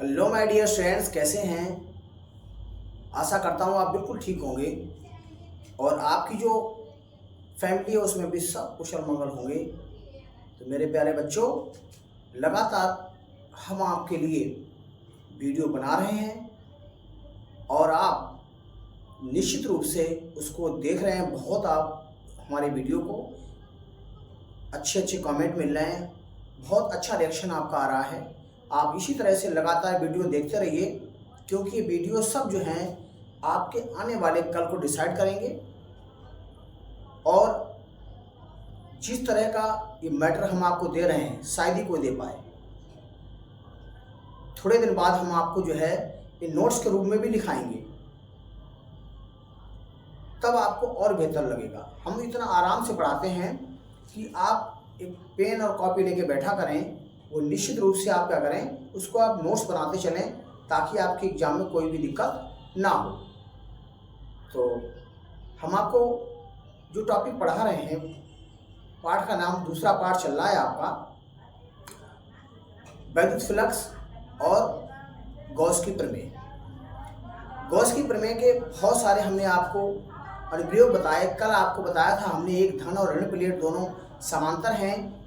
Hello my dear friends, कैसे हैं। आशा करता हूँ आप बिल्कुल ठीक होंगे और आपकी जो फैमिली है उसमें भी सब कुशल मंगल होंगे। तो मेरे प्यारे बच्चों, लगातार हम आपके लिए वीडियो बना रहे हैं और आप निश्चित रूप से उसको देख रहे हैं। बहुत आप हमारे वीडियो को अच्छे अच्छे कमेंट मिल रहे हैं, बहुत अच्छा रिएक्शन आपका आ रहा है। आप इसी तरह से लगातार वीडियो देखते रहिए, क्योंकि ये वीडियो सब जो हैं आपके आने वाले कल को डिसाइड करेंगे। और जिस तरह का ये मैटर हम आपको दे रहे हैं शायद ही कोई दे पाए। थोड़े दिन बाद हम आपको जो है ये नोट्स के रूप में भी लिखाएंगे, तब आपको और बेहतर लगेगा। हम इतना आराम से पढ़ाते हैं कि आप एक पेन और कॉपी लेके बैठा करें। वो निश्चित रूप से आप क्या करें, उसको आप नोट्स बनाते चलें, ताकि आपके एग्जाम में कोई भी दिक्कत ना हो। तो हम आपको जो टॉपिक पढ़ा रहे हैं, पाठ का नाम दूसरा पाठ चल रहा है आपका वैद्युत फ्लक्स और गॉस की प्रमेय। गॉस की प्रमेय के बहुत सारे हमने आपको अनुप्रयोग बताए। कल आपको बताया था हमने, एक धन और ऋण प्लेट दोनों समांतर हैं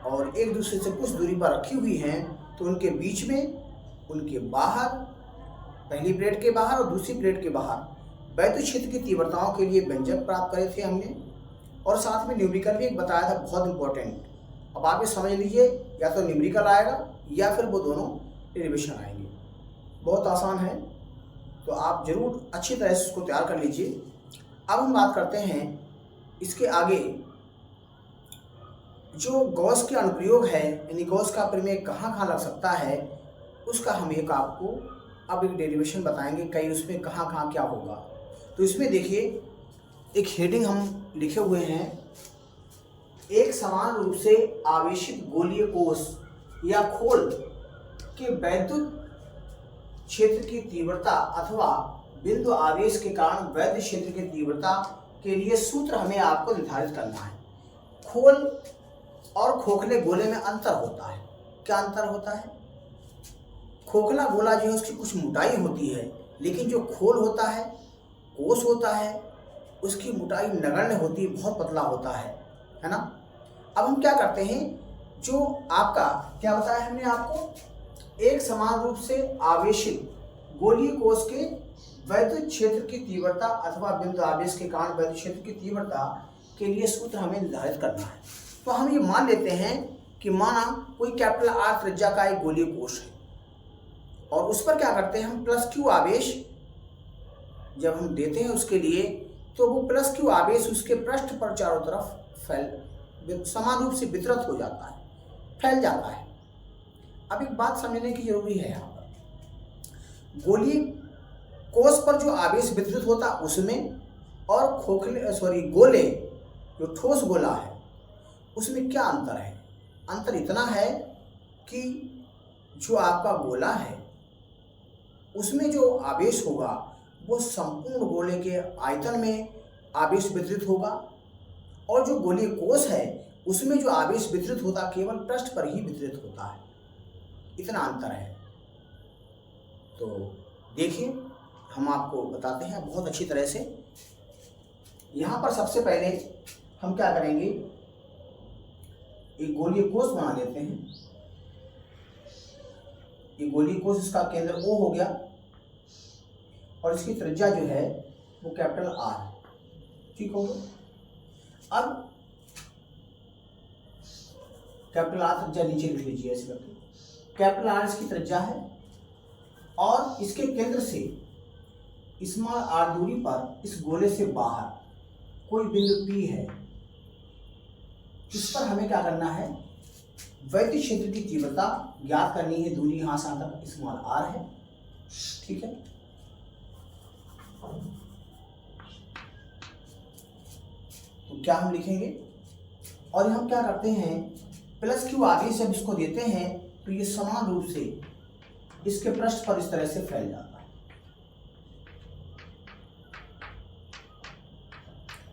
और एक दूसरे से कुछ दूरी पर रखी हुई हैं, तो उनके बीच में, उनके बाहर, पहली प्लेट के बाहर और दूसरी प्लेट के बाहर वैद्युत क्षेत्र की तीव्रताओं के लिए व्यंजक प्राप्त करे थे हमने। और साथ में न्यूमेरिकल भी एक बताया था, बहुत इंपॉर्टेंट। अब आप ये समझ लीजिए, या तो न्यूमेरिकल आएगा या फिर वो दोनों डेरिवेशन आएंगे। बहुत आसान है, तो आप जरूर अच्छी तरह से उसको तैयार कर लीजिए। अब हम बात करते हैं इसके आगे, जो गॉस के अनुप्रयोग है, यानी गॉस का प्रमेय कहाँ कहाँ लग सकता है, उसका हम एक आपको अब एक डेरिवेशन बताएंगे, कई उसमें कहाँ कहाँ क्या होगा। तो इसमें देखिए, एक हेडिंग हम लिखे हुए हैं, एक समान रूप से आवेशित गोलीय कोश या खोल के वैद्युत क्षेत्र की तीव्रता अथवा बिंदु आवेश के कारण वैद्युत क्षेत्र की तीव्रता के लिए सूत्र हमें आपको निर्धारित करना है। खोल और खोखले गोले में अंतर होता है। क्या अंतर होता है? खोखला गोला जो है उसकी कुछ मोटाई होती है, लेकिन जो खोल होता है, कोश होता है, उसकी मोटाई नगण्य होती है, बहुत पतला होता है ना। अब हम क्या करते हैं, जो आपका क्या बताया हमने आपको, एक समान रूप से आवेशित गोलीय कोश के वैद्युत क्षेत्र की तीव्रता अथवा बिंदु आवेश के कारण वैद्युत क्षेत्र की तीव्रता के लिए सूत्र हमें निर्धारित करना है। तो हम ये मान लेते हैं कि माना कोई कैपिटल आर त्रिज्या का एक गोलीय कोश है और उस पर क्या करते हैं हम, प्लस क्यू आवेश जब हम देते हैं उसके लिए, तो वो प्लस क्यू आवेश उसके पृष्ठ पर चारों तरफ समान रूप से वितरित हो जाता है, फैल जाता है। अब एक बात समझने की जरूरी है यहाँ पर, गोलीय कोश पर जो आवेश वितरित होता है उसमें, और गोले जो ठोस गोला है उसमें क्या अंतर है? अंतर इतना है कि जो आपका गोला है उसमें जो आवेश होगा वो संपूर्ण गोले के आयतन में आवेश वितरित होगा, और जो गोलीय कोश है उसमें जो आवेश वितरित होता केवल पृष्ठ पर ही वितरित होता है। इतना अंतर है। तो देखिए, हम आपको बताते हैं बहुत अच्छी तरह से। यहाँ पर सबसे पहले हम क्या करेंगे, एक गोलीय कोश बना लेते हैं। ये गोलीय कोश, इसका केंद्र O हो गया और इसकी त्रिज्या जो है वो कैपिटल R है, ठीक हो गया। अब कैपिटल R त्रिज्या नीचे लिख लीजिए ऐसे करके, कैपिटल R इसकी त्रिज्या है और इसके केंद्र से स्मॉल r दूरी पर इस गोले से बाहर कोई बिंदु P है। इस पर हमें क्या करना है, वैद्युत क्षेत्र की तीव्रता ज्ञात करनी है। दूरी यहाँ से तक स्मॉल r है, ठीक है। तो क्या हम लिखेंगे, और हम क्या करते हैं, प्लस क्यू आवेश जब इसको देते हैं तो ये समान रूप से इसके पृष्ठ पर इस तरह से फैल जाता है।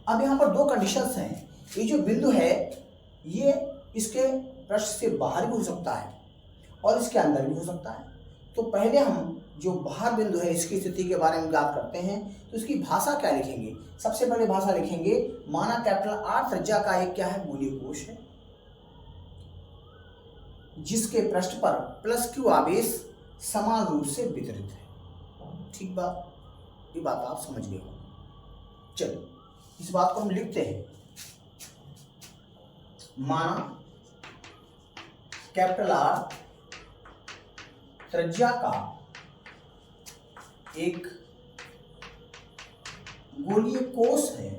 अब यहाँ पर दो कंडीशंस हैं। ये जो बिंदु है ये इसके पृष्ठ से बाहर भी हो सकता है और इसके अंदर भी हो सकता है। तो पहले हम जो बाहर बिंदु है इसकी स्थिति के बारे में बात करते हैं। तो इसकी भाषा क्या लिखेंगे? सबसे पहले भाषा लिखेंगे, माना कैपिटल R त्रिज्या का एक क्या है, गोलीय कोश है, जिसके पृष्ठ पर प्लस Q आवेश समान रूप से वितरित है। ठीक बात, ये बात आप समझ गए हो। चलिए इस बात को हम लिखते हैं। माना कैपिटल R त्रिज्या का एक गोलीय कोश है,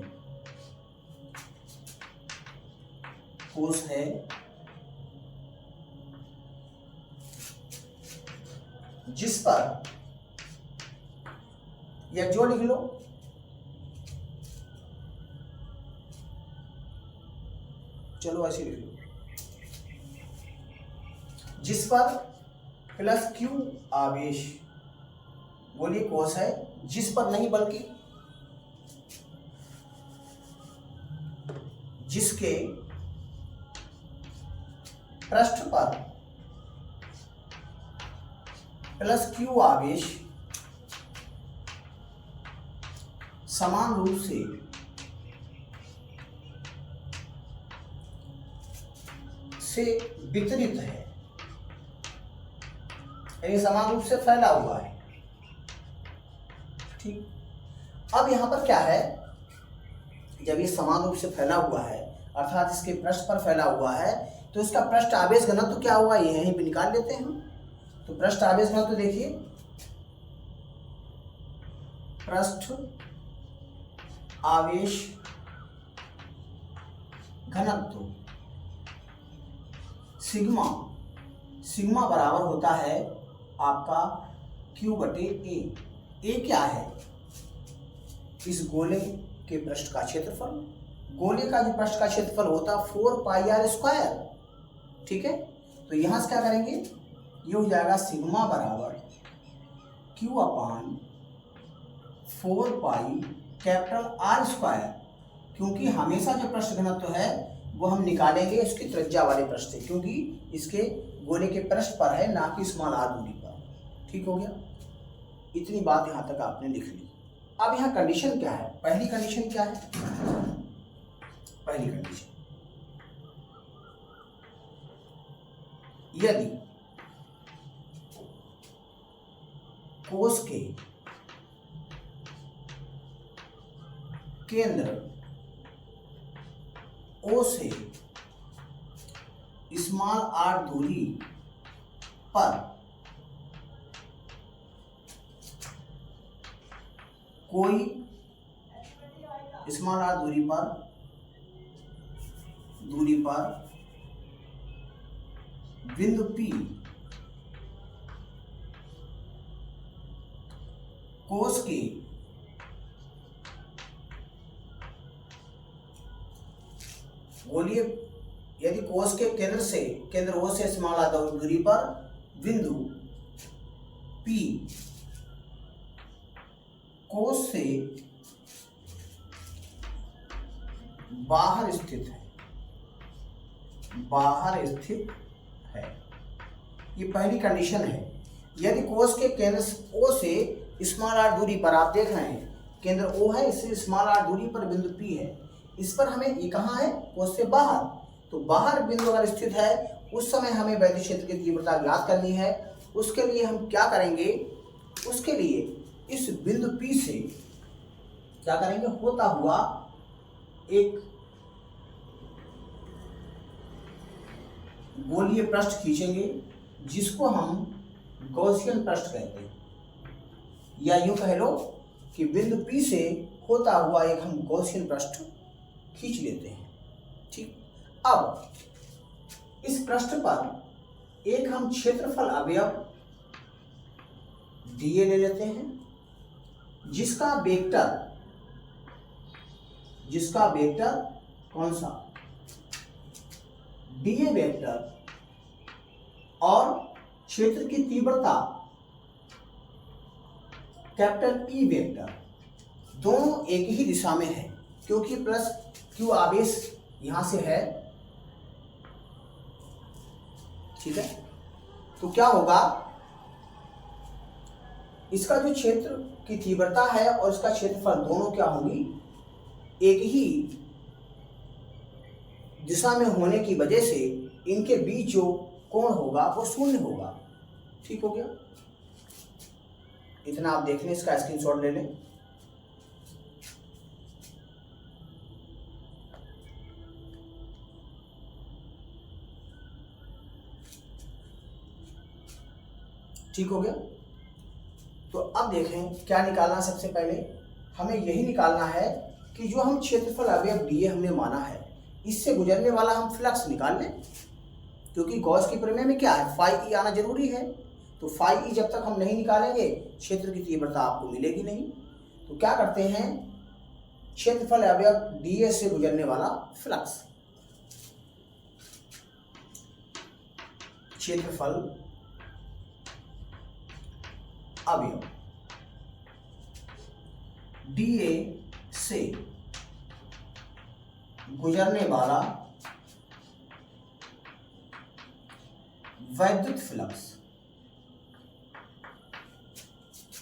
जिस पर, या जो लिख लो, चलो ऐसे लिख लो, जिस पर प्लस Q आवेश, गोलीय कोश है, जिस पर नहीं बल्कि जिसके पृष्ठ पर प्लस Q आवेश समान रूप से वितरित है, यानी समान रूप से फैला हुआ है। ठीक, अब यहां पर क्या है, जब ये समान रूप से फैला हुआ है अर्थात इसके पृष्ठ पर फैला हुआ है, तो इसका पृष्ठ आवेश घनत्व तो क्या हुआ, ये यहीं पे निकाल लेते हैं हम। तो पृष्ठ आवेश घनत्व तो देखिए, पृष्ठ आवेश घनत्व सिग्मा बराबर होता है आपका Q/A। ए क्या है, इस गोले के पृष्ठ का क्षेत्रफल, गोले का जो पृष्ठ का क्षेत्रफल होता है 4πr²। ठीक है, तो यहां से क्या करेंगे, ये हो जाएगा सिग्मा बराबर Q/4πR², क्योंकि हमेशा जो पृष्ठ घनत्व है वो हम निकालेंगे इसकी त्रिज्या वाले पृष्ठ से, क्योंकि इसके गोले के पृष्ठ पर है, ना कि स्मॉल r दूरी पर। ठीक हो गया, इतनी बात यहां तक आपने लिख ली। अब यहाँ कंडीशन क्या है, पहली कंडीशन क्या है, पहली कंडीशन, यदि कोश के केंद्र O से स्मॉल r दूरी पर कोई स्मॉल r दूरी पर बिंदु P कोश के गोलीय, यदि कोश के केंद्र O से स्मॉल r दूरी पर बिंदु P कोश से बाहर स्थित है, ये पहली कंडीशन है। यदि कोश के केंद्र O से स्मॉल r दूरी पर, आप देख रहे हैं केंद्र O है, इससे स्मॉल r दूरी पर बिंदु P है, इस पर हमें, ये कहाँ है, कोश से बाहर, तो बाहर बिंदु अगर स्थित है उस समय हमें वैद्युत क्षेत्र की तीव्रता ज्ञात करनी है। उसके लिए हम क्या करेंगे, उसके लिए इस बिंदु P से क्या करेंगे, होता हुआ एक गोलीय पृष्ठ खींचेंगे, जिसको हम गॉसियन पृष्ठ कहते हैं, या यूं कह लो कि बिंदु P से होता हुआ एक हम गॉसियन पृष्ठ खींच लेते हैं। ठीक, अब इस पृष्ठ पर एक हम क्षेत्रफल अवयव dA ले लेते हैं, जिसका वेक्टर कौन सा, dA वेक्टर, और क्षेत्र की तीव्रता कैपिटल E वेक्टर, दोनों एक ही दिशा में है, क्योंकि प्लस Q आवेश यहां से है। ठीक है, तो क्या होगा, इसका जो क्षेत्र की तीव्रता है और इसका क्षेत्रफल दोनों क्या होंगी, एक ही दिशा में होने की वजह से इनके बीच जो कोण होगा वो शून्य होगा। ठीक हो गया, इतना आप देख लें, इसका स्क्रीनशॉट ले लें। ठीक हो गया। तो अब देखें क्या निकालना। सबसे पहले हमें यही निकालना है कि जो हम क्षेत्रफल अवयव डीए हमने माना है, इससे गुजरने वाला हम फ्लक्स निकाल लें, क्योंकि गॉस की प्रमेय में क्या है, फाई ई आना जरूरी है। तो फाई ई जब तक हम नहीं निकालेंगे क्षेत्र की तीव्रता आपको मिलेगी नहीं। तो क्या करते हैं, क्षेत्रफल अवयव डीए से गुजरने वाला फ्लक्स, क्षेत्रफल अवयव डीए से गुजरने वाला वैद्युत फ्लक्स,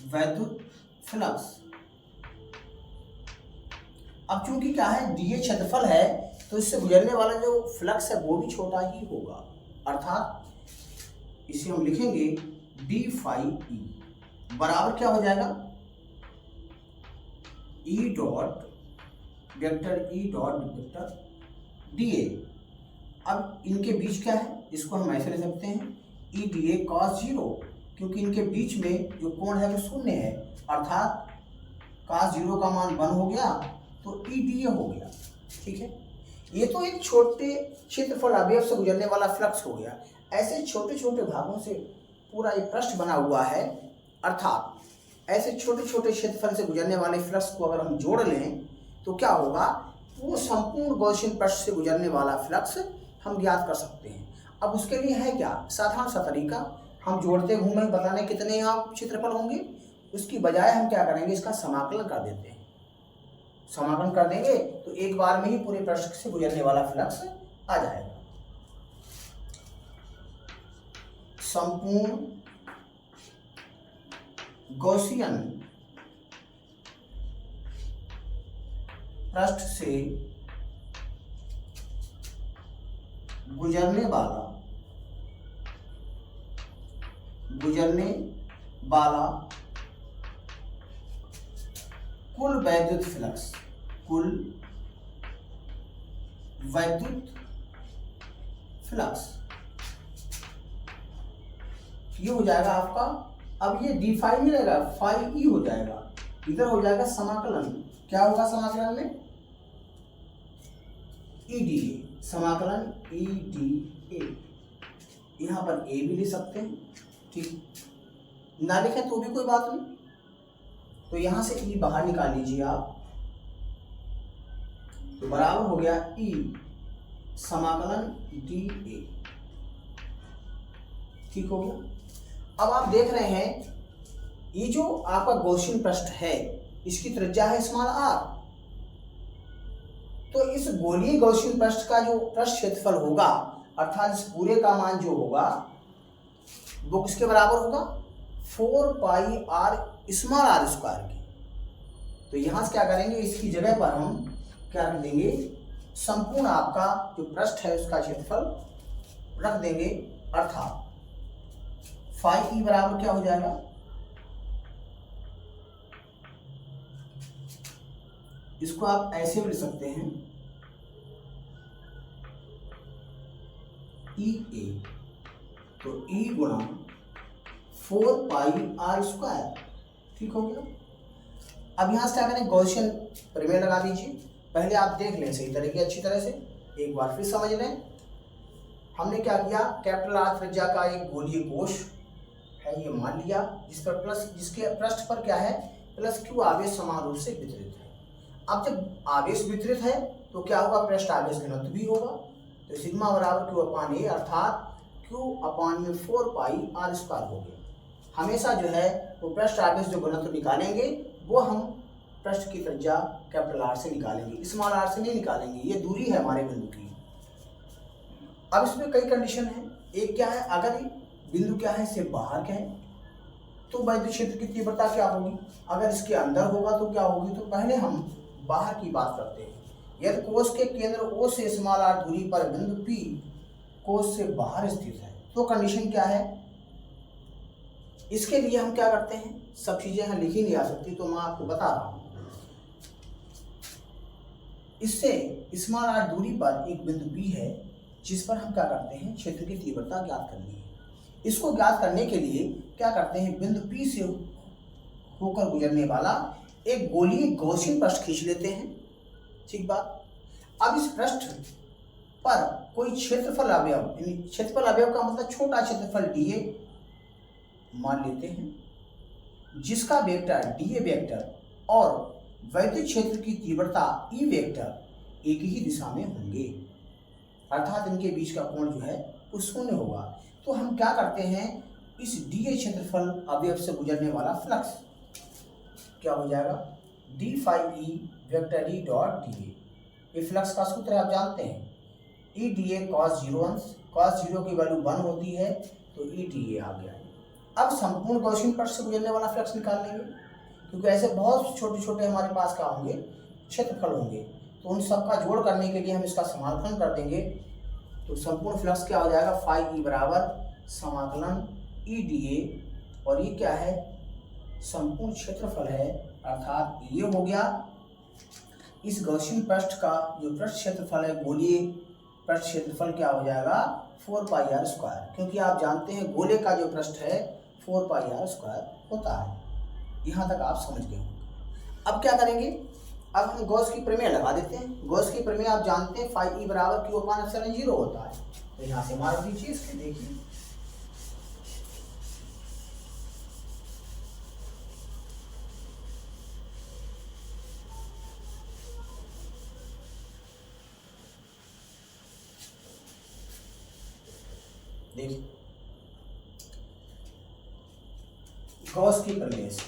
वैद्युत फ्लक्स। अब चूंकि क्या है, डीए क्षेत्रफल है, तो इससे गुजरने वाला जो फ्लक्स है वो भी छोटा ही होगा, अर्थात इसे हम लिखेंगे डी फाई ई बराबर क्या हो जाएगा, E dot vector E dot vector D A. अब इनके बीच क्या है, इसको हम ऐसे ले सकते हैं E D A cos zero, क्योंकि इनके बीच में जो कोण है वो शून्य है, अर्थात कॉस जीरो का मान 1 हो गया तो ई डी ए हो गया। ठीक है, ये तो एक छोटे क्षेत्रफल अवयव से गुजरने वाला फ्लक्स हो गया। ऐसे छोटे छोटे भागों से पूरा एक पृष्ठ बना हुआ है, अर्थात ऐसे छोटे छोटे क्षेत्रफल से गुजरने वाले फ्लक्स को अगर हम जोड़ लें तो क्या होगा, वो संपूर्ण गॉसियन पृष्ठ से गुजरने वाला फ्लक्स हम ज्ञात कर सकते हैं। अब उसके लिए है क्या, साधारण सा तरीका, हम जोड़ते घूमे बताने कितने यहाँ क्षेत्रफल होंगे, उसकी बजाय हम क्या करेंगे, इसका समाकलन कर देते हैं। समाकलन कर देंगे तो एक बार में ही पूरे पृष्ठ से गुजरने वाला फ्लक्स आ जाएगा। संपूर्ण गॉसियन पृष्ठ से गुजरने वाला कुल वैद्युत फ्लक्स, कुल वैद्युत फ्लक्स ये हो जाएगा आपका। अब ये डी फाई नहीं रहेगा, फाई ई हो जाएगा, इधर हो जाएगा समाकलन। क्या होगा समाकलन में, ई डी ए, समाकलन ई डी ए, यहां पर ए भी ले सकते हैं, ठीक, ना लिखें तो भी कोई बात नहीं। तो यहां से ई बाहर निकाल लीजिए आप, तो बराबर हो गया ई समाकलन डी ए। ठीक हो गया। अब आप देख रहे हैं ये जो आपका गॉसियन पृष्ठ है इसकी त्रिज्या है स्मॉल आर, तो इस गोलीय गॉसियन पृष्ठ का जो पृष्ठ क्षेत्रफल होगा, अर्थात इस पूरे का मान जो होगा वो किसके बराबर होगा, 4 पाई आर स्मॉल आर स्क्वायर की। तो यहां से क्या करेंगे, इसकी जगह पर हम क्या रख देंगे, संपूर्ण आपका जो पृष्ठ है उसका क्षेत्रफल रख देंगे, अर्थात फाई ई बराबर क्या हो जाएगा, इसको आप ऐसे भी लिख सकते हैं ई ए, तो ई गुणा 4 पाई आर स्क्वायर। ठीक हो गया। अब यहां से क्या करें, गॉसियन प्रमेय लगा दीजिए। पहले आप देख लें सही तरीके अच्छी तरह से, एक बार फिर समझ लें। हमने क्या किया, कैपिटल आर त्रिज्या का एक गोलीय कोश है ये मान लिया, जिस पर प्लस, जिसके पृष्ठ पर क्या है प्लस क्यू आवेश समान रूप से वितरित है। अब जब आवेश वितरित है तो क्या होगा, पृष्ठ आवेश घनत्व भी होगा। तो सिग्मा बराबर क्यू अपान ए, अर्थात क्यू अपान में 4 पाई आर स्क्वायर हो गया। हमेशा जो है वो पृष्ठ आवेश जो घनत्व निकालेंगे वो हम पृष्ठ की त्रिज्या कैपिटल आर से निकालेंगे, स्मॉल आर से नहीं निकालेंगे, ये दूरी है हमारे बिंदु की। अब इसमें कई कंडीशन है। एक क्या है, अगर बिंदु क्या है इससे बाहर क्या है, तो वैद्युत क्षेत्र की तीव्रता क्या होगी? अगर इसके अंदर होगा तो क्या होगी? तो पहले हम बाहर की बात करते हैं। यदि कोश के केंद्र O से r दूरी पर बिंदु P कोश से बाहर स्थित है तो कंडीशन क्या है? इसके लिए हम क्या करते हैं, सब चीजें यहाँ लिखी नहीं आ सकती तो मैं आपको बता रहा हूं। इससे r दूरी पर एक बिंदु P है जिस पर हम क्या करते हैं, क्षेत्र की तीव्रता ज्ञात करनी है। इसको ज्ञात करने के लिए क्या करते हैं, बिंदु P से होकर गुजरने वाला एक गोलीय गॉसियन पृष्ठ खींच लेते हैं। ठीक बात। अब इस पृष्ठ पर कोई क्षेत्रफल अवयव, क्षेत्रफल अवयव का मतलब छोटा क्षेत्रफल dA मान लेते हैं, जिसका वेक्टर dA वेक्टर और वैद्युत क्षेत्र की तीव्रता E वेक्टर एक ही दिशा में होंगे, अर्थात इनके बीच का कोण जो है वो शून्य होगा। तो हम क्या करते हैं, इस dA क्षेत्रफल अवयव से गुजरने वाला फ्लक्स क्या हो जाएगा, d phi E vector E dot dA। ये फ्लक्स का सूत्र आप जानते हैं, E dA cos 0 अंश, cos 0 की वैल्यू 1 होती है तो E dA आ गया। अब संपूर्ण गॉसियन पृष्ठ से गुजरने वाला फ्लक्स निकाल लेंगे, क्योंकि ऐसे बहुत छोटे छोटे हमारे पास क्या होंगे, क्षेत्रफल होंगे, तो उन सब का जोड़ करने के लिए हम इसका समाकलन कर देंगे। तो संपूर्ण फ्लक्स क्या हो जाएगा, फाई ई बराबर समाकलन ई dA, और ये क्या है, संपूर्ण क्षेत्रफल है, अर्थात ये हो गया इस गॉसियन पृष्ठ का जो पृष्ठ क्षेत्रफल है, गोलीय पृष्ठ क्षेत्रफल क्या हो जाएगा, 4πr², क्योंकि आप जानते हैं गोले का जो पृष्ठ है 4πr² होता है। यहाँ तक आप समझ गए। अब क्या करेंगे, अब हम गॉस की प्रमेय लगा देते हैं। गॉस की प्रमेय आप जानते हैं, फाई ई बराबर Q/ε0 होता है। तो यहाँ से मार दीजिए इसके, देखिए गॉस की प्रमेय से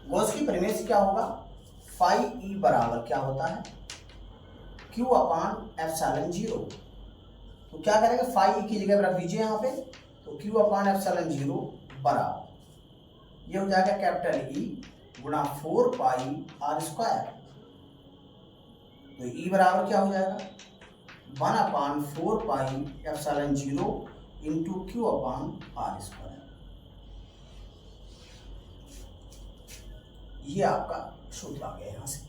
गॉस की प्रमेय से क्या होगा, फाई ई बराबर क्या होता है, Q/ε0। तो क्या करेंगे, फाई ई की जगह पर रख दीजिए यहाँ पे, तो Q/ε0 बराबर ये हो जाएगा कैपिटल E गुणा 4πr²। तो E बराबर क्या हो जाएगा, 1/4πε0 इंटू Q/r²। ये आपका सूत्र आ गया यहाँ से।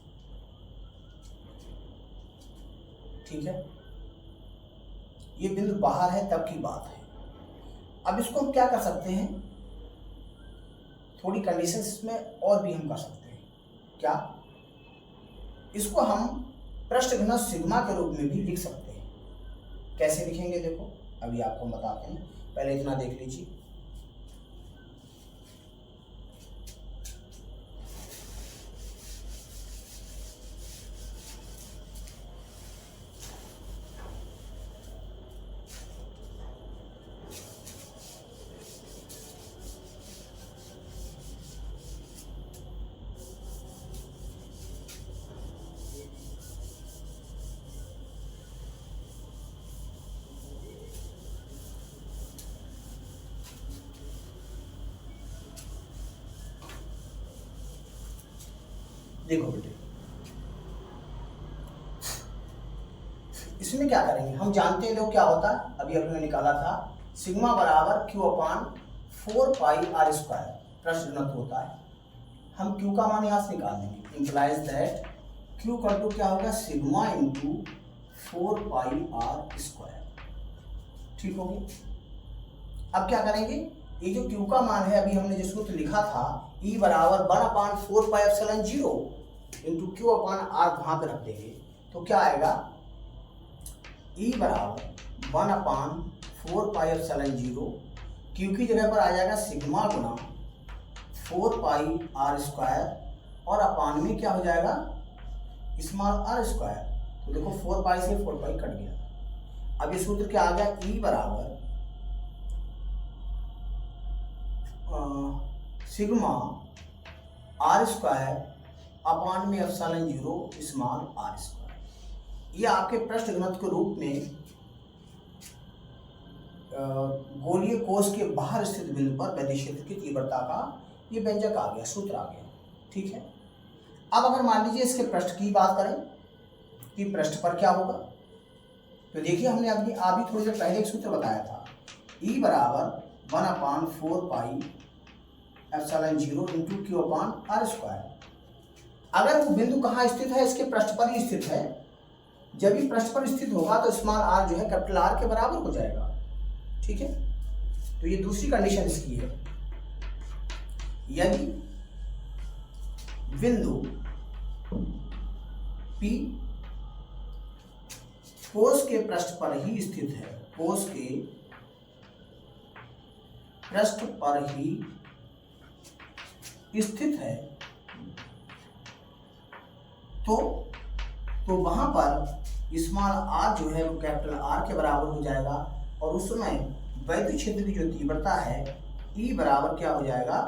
ठीक है, ये बिंदु बाहर है तब की बात है। अब इसको हम क्या कर सकते हैं, थोड़ी कंडीशंस में और भी हम कर सकते हैं। क्या, इसको हम पृष्ठ घनत्व सिग्मा के रूप में भी लिख सकते हैं। कैसे लिखेंगे देखो, अभी आपको बताते हैं, पहले इतना देख लीजिए। देखो बेटे, इसमें क्या करेंगे, हम जानते हैं लोग क्या होता है, अभी हमने निकाला था, सिग्मा बराबर Q/4πr², पृष्ठ घनत्व होता है। हम Q का मान यहाँ से निकाल देंगे, इंप्लाइज दैट Q का क्या होगा, सिग्मा इंटू 4πr²। ठीक होगी। अब क्या करेंगे, ये जो Q का मान है, अभी हमने जो सूत्र लिखा था, E बराबर 1/4πε0 इंटू Q/r वहां पे रख देंगे, तो क्या आएगा, E बराबर 1/4πε0, Q की जगह पर आ जाएगा सिग्मा गुना 4πr², और अपान में क्या हो जाएगा, स्मॉल r²। तो देखो 4π से 4π कट गया। अब ये सूत्र क्या आ गया, E बराबर सिग्मा r² अपान में ε0 स्मॉल r²। ये आपके पृष्ठ घनत्व के रूप में गोलीय कोश के बाहर स्थित बिंदु पर वैद्युत क्षेत्र की तीव्रता का ये व्यंजक आ गया, सूत्र आ गया। ठीक है, अब अगर मान लीजिए इसके पृष्ठ की बात करें कि पृष्ठ पर क्या होगा, तो देखिए हमने अभी थोड़ी देर पहले एक सूत्र बताया था, E बराबर 1/4 पाई एप्सिलॉन 0 इंटू Q अपान R स्क्वायर। अगर वो बिंदु कहाँ स्थित है, इसके पृष्ठ पर ही स्थित है। जब भी पृष्ठ पर स्थित होगा तो स्मॉल r जो है कैपिटल R के बराबर हो जाएगा। ठीक है, तो ये दूसरी कंडीशन इसकी है। यदि बिंदु P कोश के पृष्ठ पर ही स्थित है, कोश के पृष्ठ पर ही स्थित है, तो वहां पर स्मॉल r जो है वो कैपिटल R के बराबर हो जाएगा और उस समय वैद्युत क्षेत्र की जो तीव्रता है E बराबर क्या हो जाएगा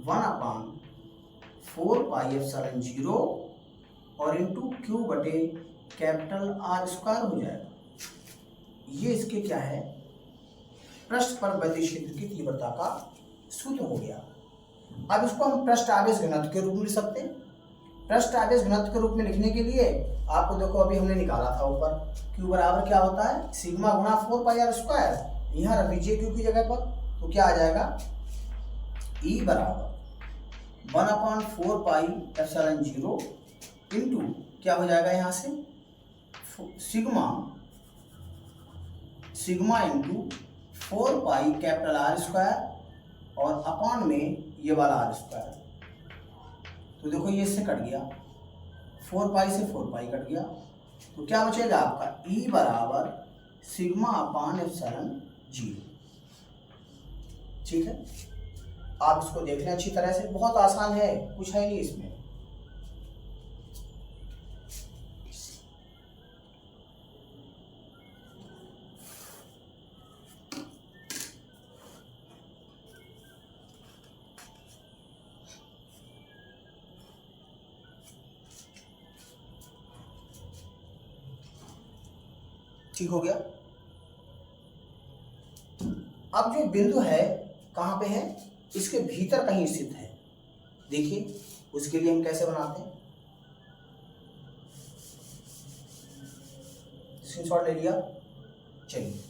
1/4 पाई एप्सिलॉन 0 और इंटू Q बटे कैपिटल R स्क्वायर हो जाएगा। ये इसके क्या है, पृष्ठ पर वैद्युत क्षेत्र की तीव्रता का सूत्र हो गया। अब इसको हम पृष्ठ आवेश घनत्व के रूप में लिख सकते हैं। पृष्ठ आवेश घनत्व के रूप में लिखने के लिए आपको देखो अभी हमने निकाला था ऊपर, Q बराबर क्या होता है सिग्मा गुणा 4 पाई R स्क्वायर, यहाँ रख दीजिए Q की जगह पर, तो क्या आ जाएगा E बराबर 1/4 पाई एप्सिलॉन 0 इंटू क्या हो जाएगा यहाँ से sigma into 4 pi capital R square और अपान में ये वाला R स्क्वायर। तो देखो ये इससे कट गया, 4 पाई से 4 पाई कट गया, तो क्या बचेगा आपका E बराबर सिग्मा अपान एप्सिलॉन 0। ठीक है, आप इसको देख लें अच्छी तरह से, बहुत आसान है, कुछ है नहीं इसमें। ठीक हो गया। अब जो बिंदु है कहाँ पे है, इसके भीतर कहीं स्थित है। देखिए उसके लिए हम कैसे बनाते हैं, स्क्रीनशॉट ले लिया, चलिए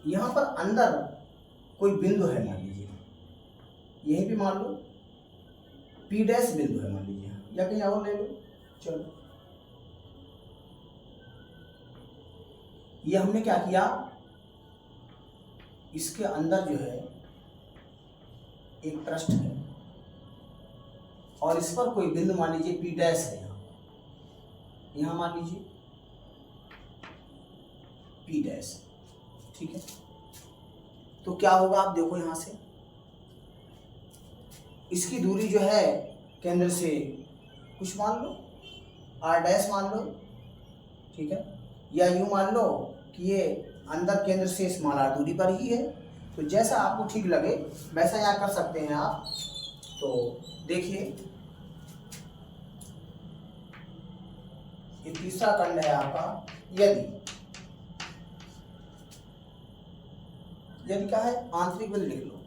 यहाँ पर अंदर कोई बिंदु है, मान लीजिए यहीं पे मान लो P डैश बिंदु है मान लीजिए, या कहीं और ले लो, चलो ये हमने क्या किया, इसके अंदर जो है एक पृष्ठ है और इस पर कोई बिंदु मान लीजिए P डैश है, यहाँ मान लीजिए P डैश। ठीक है, तो क्या होगा आप देखो यहाँ से इसकी दूरी जो है केंद्र से कुछ मान लो R डैश मान लो। ठीक है, या यूँ मान लो कि ये अंदर केंद्र से स्मॉल r दूरी पर ही है, तो जैसा आपको ठीक लगे वैसा यहाँ कर सकते हैं आप। तो देखिए ये तीसरा खंड है आपका, यदि क्या है आंतरिक बिंदु लिख लो,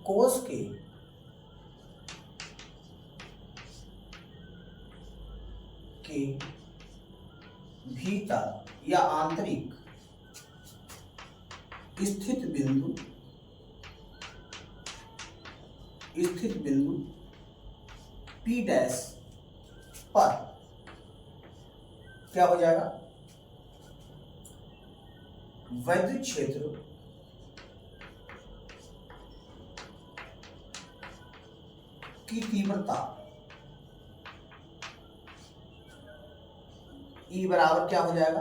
कोश के भीतर या आंतरिक स्थित बिंदु P डैश पर क्या हो जाएगा, वैद्युत क्षेत्र की तीव्रता E बराबर क्या हो जाएगा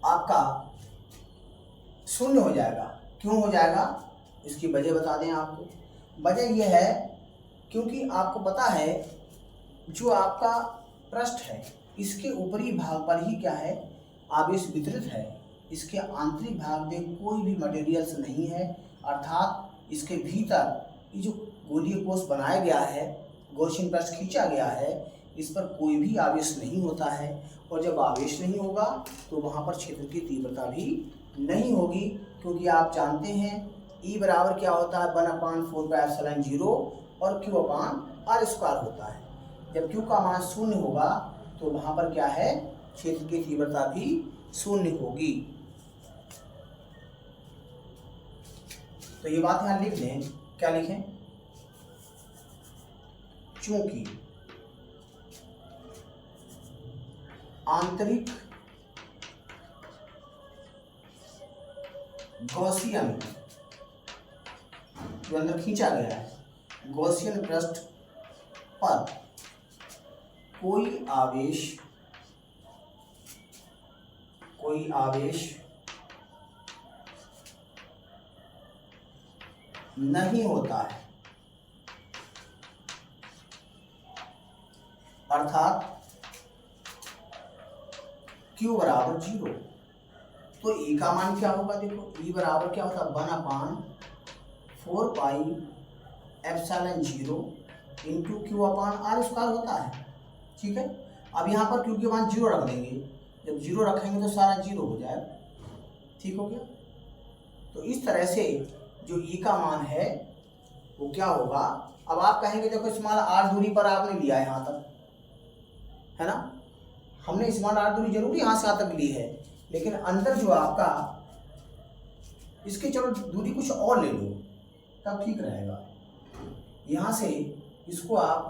आपका 0 हो जाएगा। क्यों हो जाएगा, इसकी वजह बता दें आपको। वजह यह है क्योंकि आपको पता है जो आपका पृष्ठ है इसके ऊपरी भाग पर ही क्या है, आवेश वितरित है। इसके आंतरिक भाग में कोई भी मटेरियल्स नहीं है, अर्थात इसके भीतर ये जो गोलीय कोष बनाया गया है, गॉसियन पृष्ठ खींचा गया है, इस पर कोई भी आवेश नहीं होता है। और जब आवेश नहीं होगा तो वहाँ पर क्षेत्र की तीव्रता भी नहीं होगी, क्योंकि आप जानते हैं E बराबर क्या होता है 1/4πε0 और Q/r² होता है। जब Q का मान शून्य होगा तो वहाँ पर क्या है, क्षेत्र की तीव्रता भी शून्य होगी। तो ये बात यहाँ लिख दें, क्या लिखें, चूंकि आंतरिक गॉसियन जो अंदर खींचा गया है, गॉसियन पृष्ठ पर कोई आवेश नहीं होता है, अर्थात Q बराबर 0। तो E का मान क्या होगा, देखो E बराबर क्या होता है 1/4πε0 इंटू Q/r² होता है। ठीक है, अब यहाँ पर Q के मान 0 रख देंगे, जब 0 रखेंगे तो सारा 0 हो जाएगा। ठीक हो गया। तो इस तरह से जो E का मान है वो क्या होगा, अब आप कहेंगे देखो स्मॉल r दूरी पर आपने लिया है यहाँ तक, है ना, हमने स्मॉल r दूरी जरूर यहाँ से यहाँ तक ली है, लेकिन अंदर जो आपका इसके चलो दूरी कुछ और ले लो तब ठीक रहेगा। यहाँ से इसको आप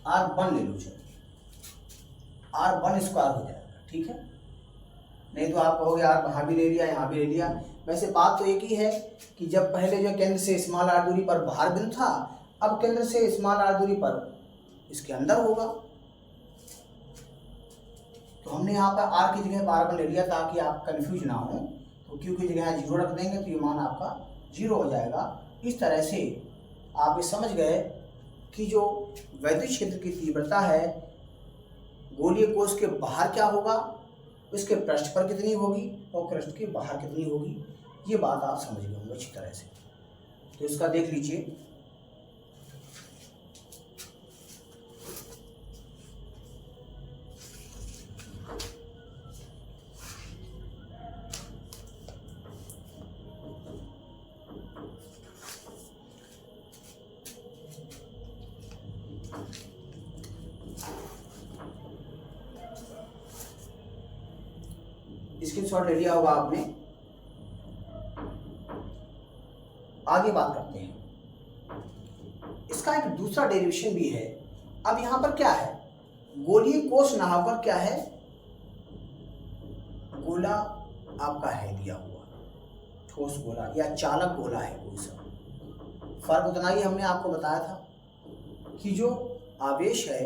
r1 ले लो, चलो r1² हो जाएगा। ठीक है, नहीं तो आप कहोगे यार वहाँ भी ले लिया यहाँ भी ले लिया। वैसे बात तो एक ही है कि जब पहले जो केंद्र से स्मॉल r दूरी पर बाहर बिंदु था, अब केंद्र से स्मॉल r दूरी पर इसके अंदर होगा। तो हमने यहाँ पर r की जगह r1 ले लिया ताकि आप कंफ्यूज ना हो। तो Q की जगह 0 रख देंगे तो ये मान आपका 0 हो जाएगा। इस तरह से आप ये समझ गए कि जो वैद्युत क्षेत्र की तीव्रता है गोलीय कोष के बाहर क्या होगा, उसके पृष्ठ पर कितनी होगी और पृष्ठ के बाहर कितनी होगी। ये बात आप समझ गए होंगे अच्छी तरह से। तो इसका देख लीजिए, स्क्रीनशॉट ले लिया होगा आपने। आगे बात करते हैं, इसका एक दूसरा डेरिवेशन भी है। अब यहां पर क्या है, गोलीय कोष ना होकर क्या है, गोला आपका है दिया हुआ, ठोस गोला या चालक गोला है कोई सा। फर्क उतना ही हमने आपको बताया था कि जो आवेश है,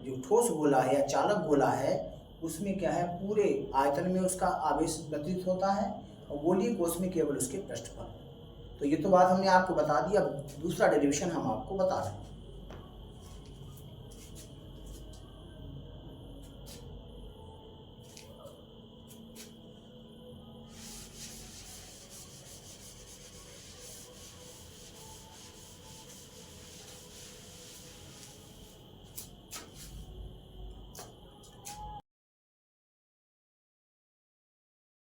जो ठोस गोला है या चालक गोला है, उसमें क्या है पूरे आयतन में उसका आवेश वितरित होता है और गोलीय कोष में केवल उसके पृष्ठ पर। तो ये तो बात हमने आपको बता दी। अब दूसरा डेरिवेशन हम आपको बता रहे हैं।